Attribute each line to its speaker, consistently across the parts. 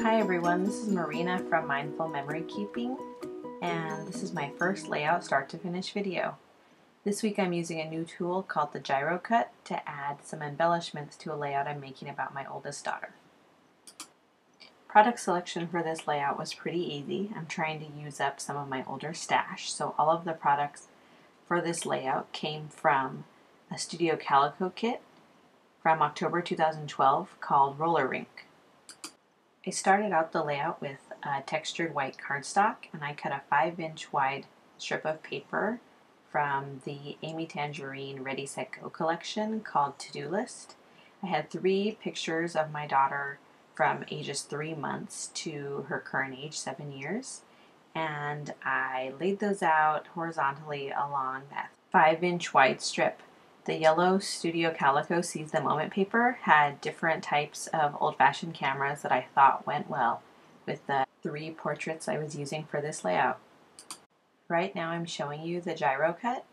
Speaker 1: Hi everyone, this is Marina from Mindful Memory Keeping, and this is my first layout start to finish video. This week I'm using a new tool called the Gyro Cut to add some embellishments to a layout I'm making about my oldest daughter. Product selection for this layout was pretty easy. I'm trying to use up some of my older stash, so all of the products for this layout came from a Studio Calico kit from October 2012 called Roller Rink. I started out the layout with a textured white cardstock, and I cut a 5-inch wide strip of paper from the Amy Tangerine Ready Set Go collection called To-Do List. I had 3 pictures of my daughter from ages 3 months to her current age, 7 years, and I laid those out horizontally along that 5-inch wide strip. The yellow Studio Calico Seize the Moment paper had different types of old-fashioned cameras that I thought went well with the 3 portraits I was using for this layout. Right now I'm showing you the Gyro Cut.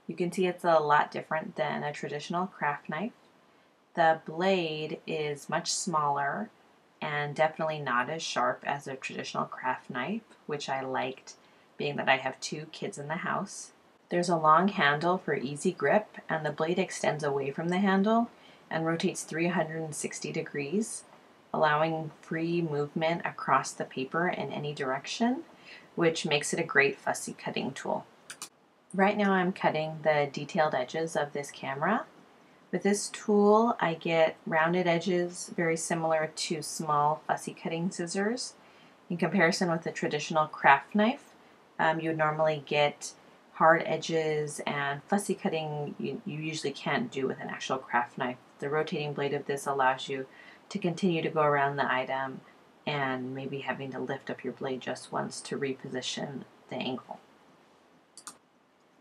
Speaker 1: You can see it's a lot different than a traditional craft knife. The blade is much smaller and definitely not as sharp as a traditional craft knife, which I liked, being that I have 2 kids in the house. There's a long handle for easy grip, and the blade extends away from the handle and rotates 360 degrees, allowing free movement across the paper in any direction, which makes it a great fussy cutting tool. Right now I'm cutting the detailed edges of this camera. With this tool I get rounded edges very similar to small fussy cutting scissors. In comparison with a traditional craft knife, you would normally get hard edges and fussy cutting you usually can't do with an actual craft knife. The rotating blade of this allows you to continue to go around the item and maybe having to lift up your blade just once to reposition the angle.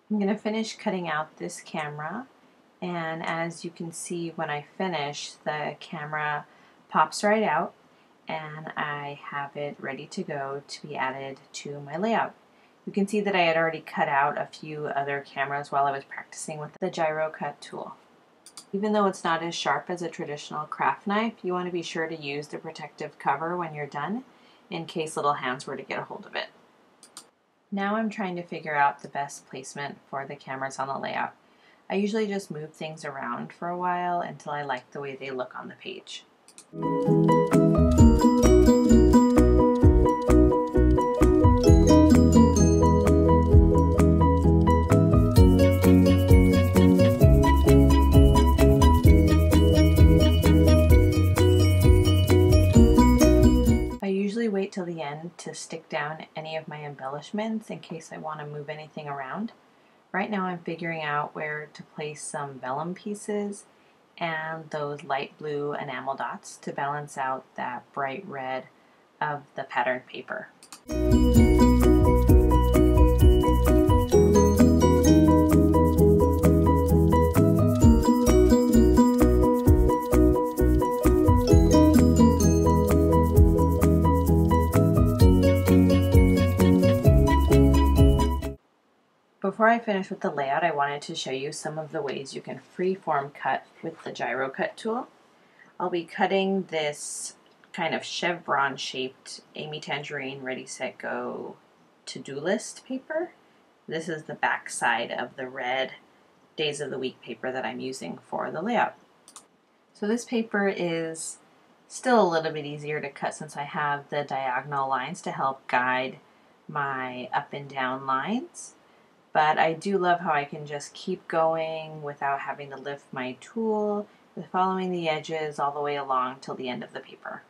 Speaker 1: I'm going to finish cutting out this camera, and as you can see when I finish, the camera pops right out and I have it ready to go to be added to my layout. You can see that I had already cut out a few other cameras while I was practicing with the Gyro Cut tool. Even though it's not as sharp as a traditional craft knife, you want to be sure to use the protective cover when you're done in case little hands were to get a hold of it. Now I'm trying to figure out the best placement for the cameras on the layout. I usually just move things around for a while until I like the way they look on the page. Wait till the end to stick down any of my embellishments in case I want to move anything around. Right now I'm figuring out where to place some vellum pieces and those light blue enamel dots to balance out that bright red of the pattern paper. Before I finish with the layout, I wanted to show you some of the ways you can freeform cut with the Gyro Cut tool. I'll be cutting this kind of chevron shaped Amy Tangerine Ready Set Go To-Do List paper. This is the back side of the red Days of the Week paper that I'm using for the layout. So this paper is still a little bit easier to cut since I have the diagonal lines to help guide my up and down lines. But I do love how I can just keep going without having to lift my tool, following the edges all the way along till the end of the paper.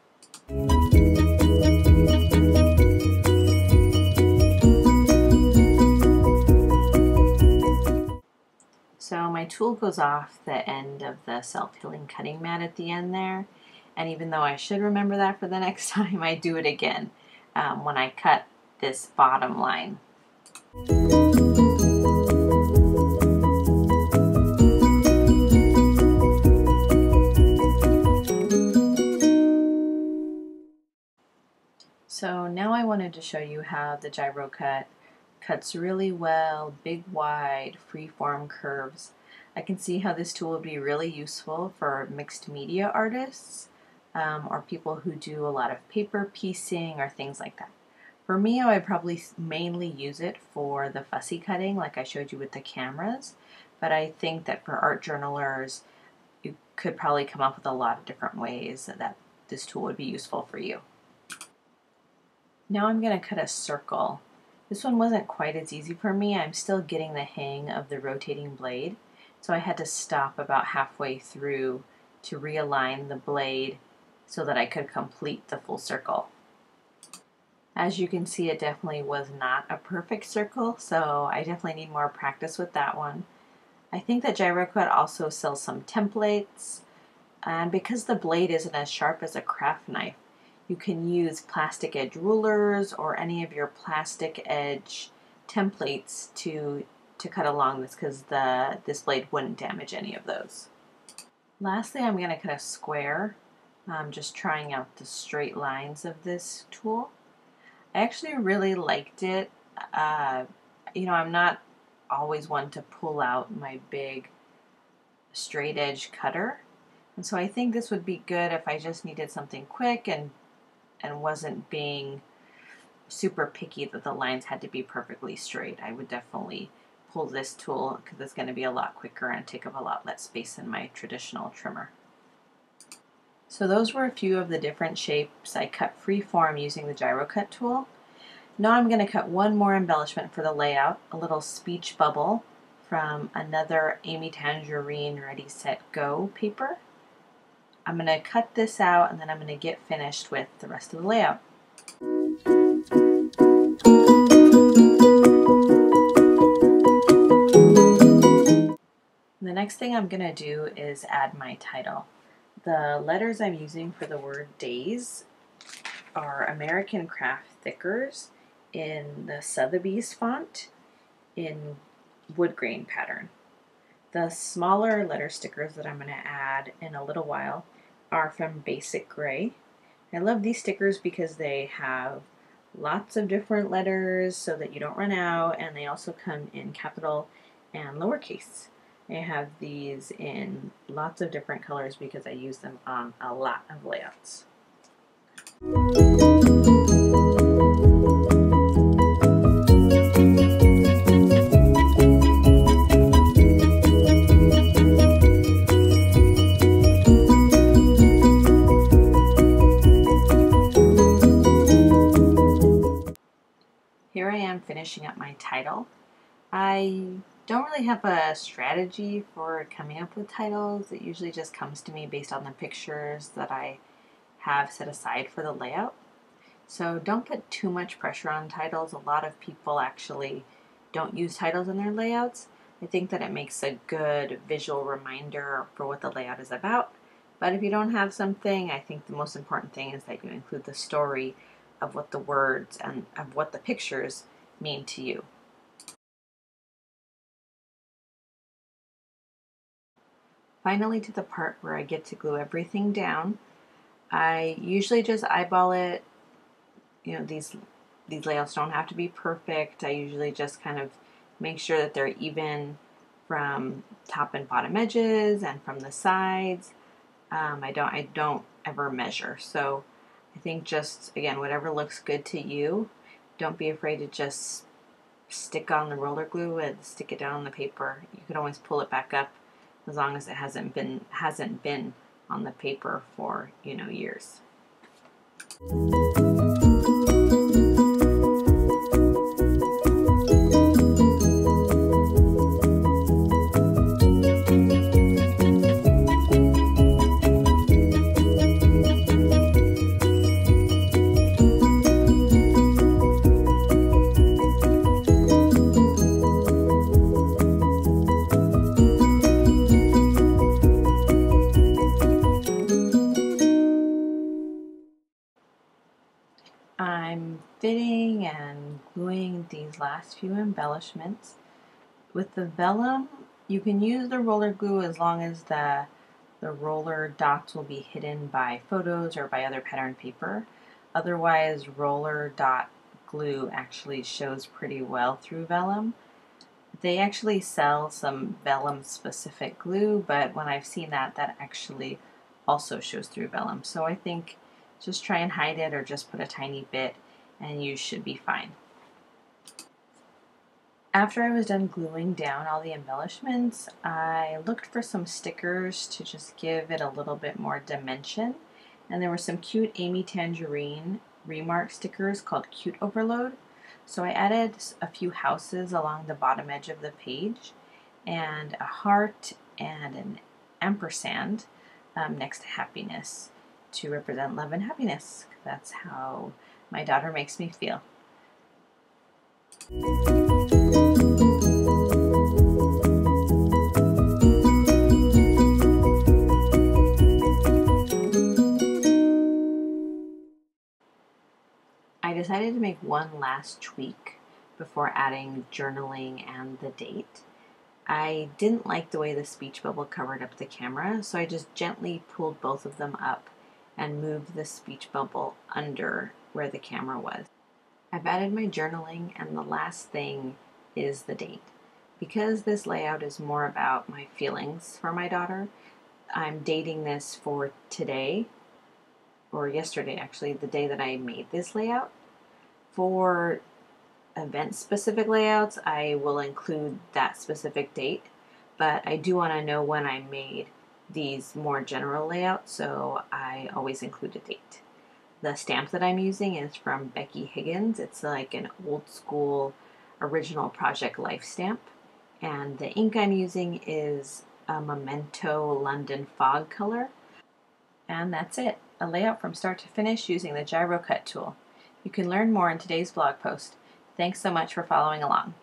Speaker 1: So my tool goes off the end of the self-healing cutting mat at the end there, and even though I should remember that for the next time, I do it again when I cut this bottom line. So now I wanted to show you how the Gyro Cut cuts really well, big, wide, free-form curves. I can see how this tool would be really useful for mixed media artists or people who do a lot of paper piecing or things like that. For me, I would probably mainly use it for the fussy cutting like I showed you with the cameras, but I think that for art journalers, you could probably come up with a lot of different ways that this tool would be useful for you. Now I'm going to cut a circle. This one wasn't quite as easy for me. I'm still getting the hang of the rotating blade, so I had to stop about halfway through to realign the blade so that I could complete the full circle. As you can see, it definitely was not a perfect circle, so I definitely need more practice with that one. I think that GyroCut also sells some templates, and because the blade isn't as sharp as a craft knife, you can use plastic edge rulers or any of your plastic edge templates to cut along this, because this blade wouldn't damage any of those. Lastly, I'm going to cut a square. I'm just trying out the straight lines of this tool. I actually really liked it. You know, I'm not always one to pull out my big straight edge cutter, and so I think this would be good if I just needed something quick and wasn't being super picky that the lines had to be perfectly straight. I would definitely pull this tool because it's going to be a lot quicker and take up a lot less space than my traditional trimmer. So those were a few of the different shapes I cut free form using the GyroCut tool. Now I'm going to cut one more embellishment for the layout, a little speech bubble from another Amy Tangerine Ready Set Go paper. I'm going to cut this out and then I'm going to get finished with the rest of the layout. The next thing I'm going to do is add my title. The letters I'm using for the word days are American Craft Thickers in the Sotheby's font in wood grain pattern. The smaller letter stickers that I'm going to add in a little while are from Basic Gray. I love these stickers because they have lots of different letters so that you don't run out, and they also come in capital and lowercase. I have these in lots of different colors because I use them on a lot of layouts. Here I am finishing up my title. I don't really have a strategy for coming up with titles. It usually just comes to me based on the pictures that I have set aside for the layout. So don't put too much pressure on titles. A lot of people actually don't use titles in their layouts. I think that it makes a good visual reminder for what the layout is about. But if you don't have something, I think the most important thing is that you include the story of what the words and of what the pictures mean to you. Finally, to the part where I get to glue everything down. I usually just eyeball it. You know, these layouts don't have to be perfect. I usually just kind of make sure that they're even from top and bottom edges and from the sides. I don't ever measure. So I think just, again, whatever looks good to you. Don't be afraid to just stick on the roller glue and stick it down on the paper. You can always pull it back up as long as it hasn't been on the paper for, you know, years. I'm fitting and gluing these last few embellishments. With the vellum, you can use the roller glue as long as the roller dots will be hidden by photos or by other pattern paper. Otherwise, roller dot glue actually shows pretty well through vellum. They actually sell some vellum specific glue, but when I've seen that actually also shows through vellum. So I think just try and hide it or just put a tiny bit and you should be fine. After I was done gluing down all the embellishments, I looked for some stickers to just give it a little bit more dimension. And there were some cute Amy Tangerine Remark stickers called Cute Overload. So I added a few houses along the bottom edge of the page and a heart and an ampersand next to happiness to represent love and happiness. That's how my daughter makes me feel. I decided to make one last tweak before adding journaling and the date. I didn't like the way the speech bubble covered up the camera, so I just gently pulled both of them up and moved the speech bubble under where the camera was. I've added my journaling, and the last thing is the date. Because this layout is more about my feelings for my daughter, I'm dating this for today, or yesterday actually, the day that I made this layout. For event-specific layouts, I will include that specific date, but I do want to know when I made these more general layouts, so I always include a date. The stamp that I'm using is from Becky Higgins. It's like an old school original Project Life stamp, and the ink I'm using is a Memento London Fog color. And that's it, a layout from start to finish using the Gyro Cut tool. You can learn more in today's blog post. Thanks so much for following along.